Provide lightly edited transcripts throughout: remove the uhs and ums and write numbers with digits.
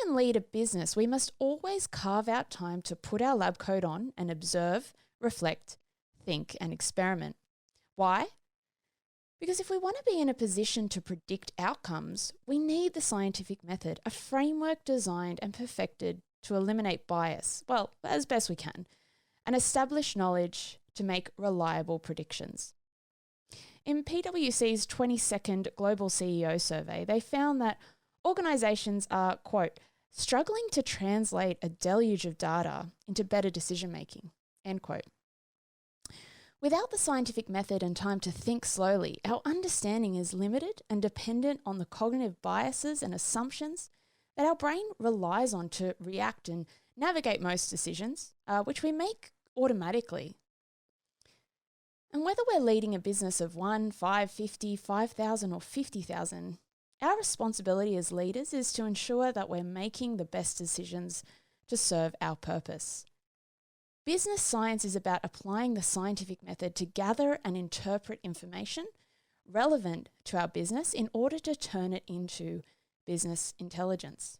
and lead a business, we must always carve out time to put our lab coat on and observe, reflect, think, and experiment. Why? Because if we want to be in a position to predict outcomes, we need the scientific method, a framework designed and perfected to eliminate bias, well, as best we can, and establish knowledge to make reliable predictions. In PwC's 22nd Global CEO Survey, they found that organisations are, quote, struggling to translate a deluge of data into better decision making, end quote. Without the scientific method and time to think slowly, our understanding is limited and dependent on the cognitive biases and assumptions that our brain relies on to react and navigate most decisions, which we make automatically. And whether we're leading a business of 1, 5, 50, 5,000 or 50,000, our responsibility as leaders is to ensure that we're making the best decisions to serve our purpose. Business science is about applying the scientific method to gather and interpret information relevant to our business in order to turn it into business intelligence.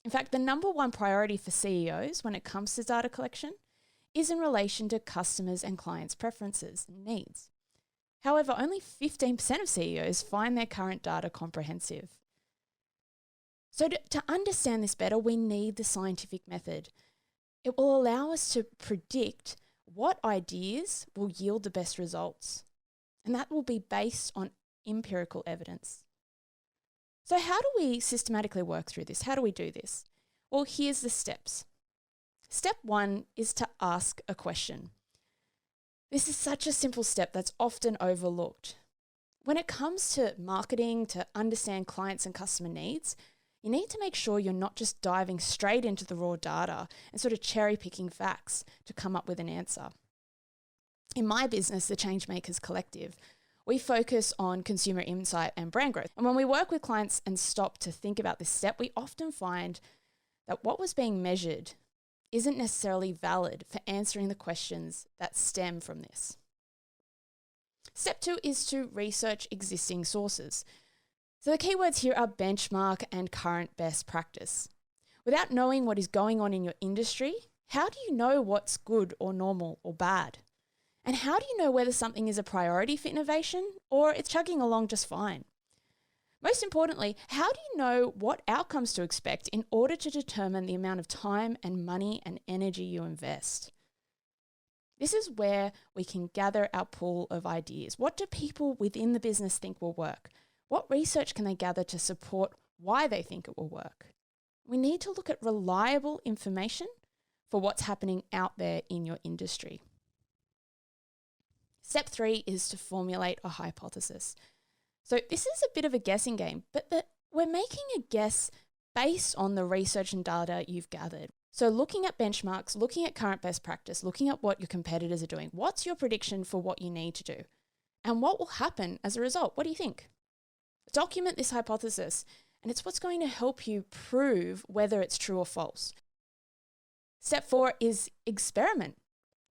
In fact, the number one priority for CEOs when it comes to data collection is in relation to customers' and clients' preferences and needs. However, only 15% of CEOs find their current data comprehensive. So to understand this better, we need the scientific method. It will allow us to predict what ideas will yield the best results, and that will be based on empirical evidence. So how do we systematically work through this? How do we do this? Well, here's the steps. Step 1 is to ask a question. This is such a simple step that's often overlooked. When it comes to marketing, to understand clients and customer needs, you need to make sure you're not just diving straight into the raw data and sort of cherry picking facts to come up with an answer. In my business, the Changemakers Collective, we focus on consumer insight and brand growth. And when we work with clients and stop to think about this step, we often find that what was being measured isn't necessarily valid for answering the questions that stem from this. Step 2 is to research existing sources. So the keywords here are benchmark and current best practice. Without knowing what is going on in your industry, how do you know what's good or normal or bad? And how do you know whether something is a priority for innovation or it's chugging along just fine? Most importantly, how do you know what outcomes to expect in order to determine the amount of time and money and energy you invest? This is where we can gather our pool of ideas. What do people within the business think will work? What research can they gather to support why they think it will work? We need to look at reliable information for what's happening out there in your industry. Step 3 is to formulate a hypothesis. So this is a bit of a guessing game, but we're making a guess based on the research and data you've gathered. So looking at benchmarks, looking at current best practice, looking at what your competitors are doing, what's your prediction for what you need to do? And what will happen as a result? What do you think? Document this hypothesis, and it's what's going to help you prove whether it's true or false. Step 4 is experiment.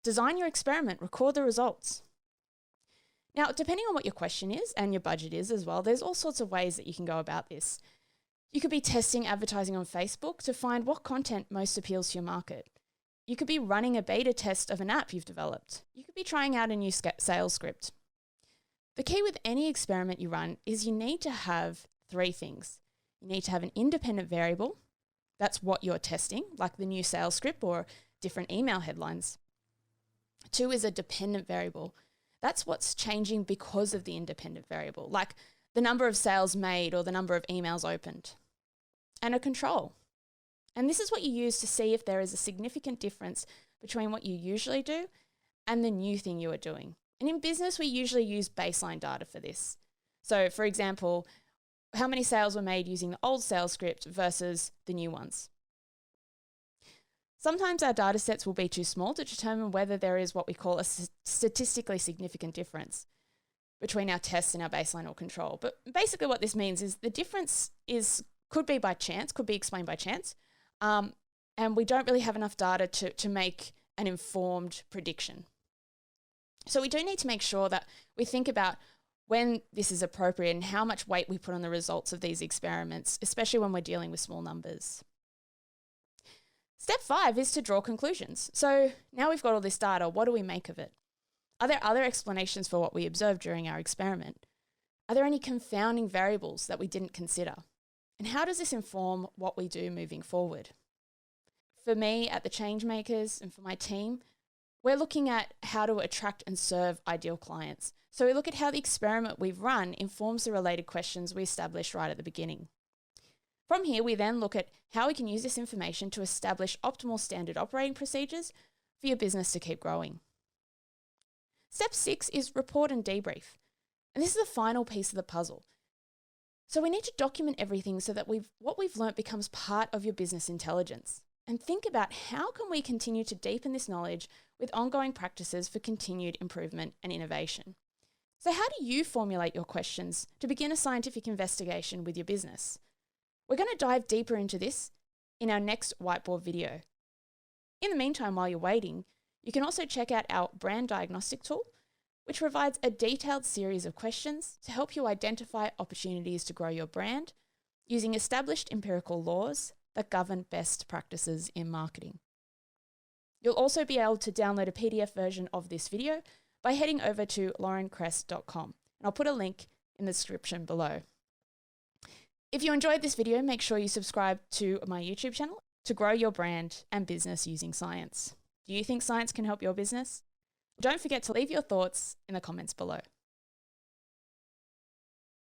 Design your experiment, record the results. Now, depending on what your question is and your budget is as well, there's all sorts of ways that you can go about this. You could be testing advertising on Facebook to find what content most appeals to your market. You could be running a beta test of an app you've developed. You could be trying out a new sales script. The key with any experiment you run is you need to have 3 things. You need to have an independent variable. That's what you're testing, like the new sales script or different email headlines. 2 is a dependent variable. That's what's changing because of the independent variable, like the number of sales made or the number of emails opened. And a control. And this is what you use to see if there is a significant difference between what you usually do and the new thing you are doing. And in business, we usually use baseline data for this. So for example, how many sales were made using the old sales script versus the new ones. Sometimes our data sets will be too small to determine whether there is what we call a statistically significant difference between our tests and our baseline or control. But basically what this means is the difference could be by chance, could be explained by chance, and we don't really have enough data to make an informed prediction. So we do need to make sure that we think about when this is appropriate and how much weight we put on the results of these experiments, especially when we're dealing with small numbers. Step 5 is to draw conclusions. So now we've got all this data, what do we make of it? Are there other explanations for what we observed during our experiment? Are there any confounding variables that we didn't consider? And how does this inform what we do moving forward? For me at the Changemakers and for my team, we're looking at how to attract and serve ideal clients. So we look at how the experiment we've run informs the related questions we established right at the beginning. From here, we then look at how we can use this information to establish optimal standard operating procedures for your business to keep growing. Step 6 is report and debrief. And this is the final piece of the puzzle. So we need to document everything so that what we've learnt becomes part of your business intelligence. And think about how can we continue to deepen this knowledge with ongoing practices for continued improvement and innovation. So how do you formulate your questions to begin a scientific investigation with your business? We're going to dive deeper into this in our next whiteboard video. In the meantime, while you're waiting, you can also check out our brand diagnostic tool, which provides a detailed series of questions to help you identify opportunities to grow your brand using established empirical laws that govern best practices in marketing. You'll also be able to download a PDF version of this video by heading over to laurenkress.com, and I'll put a link in the description below. If you enjoyed this video, make sure you subscribe to my YouTube channel to grow your brand and business using science. Do you think science can help your business? Don't forget to leave your thoughts in the comments below.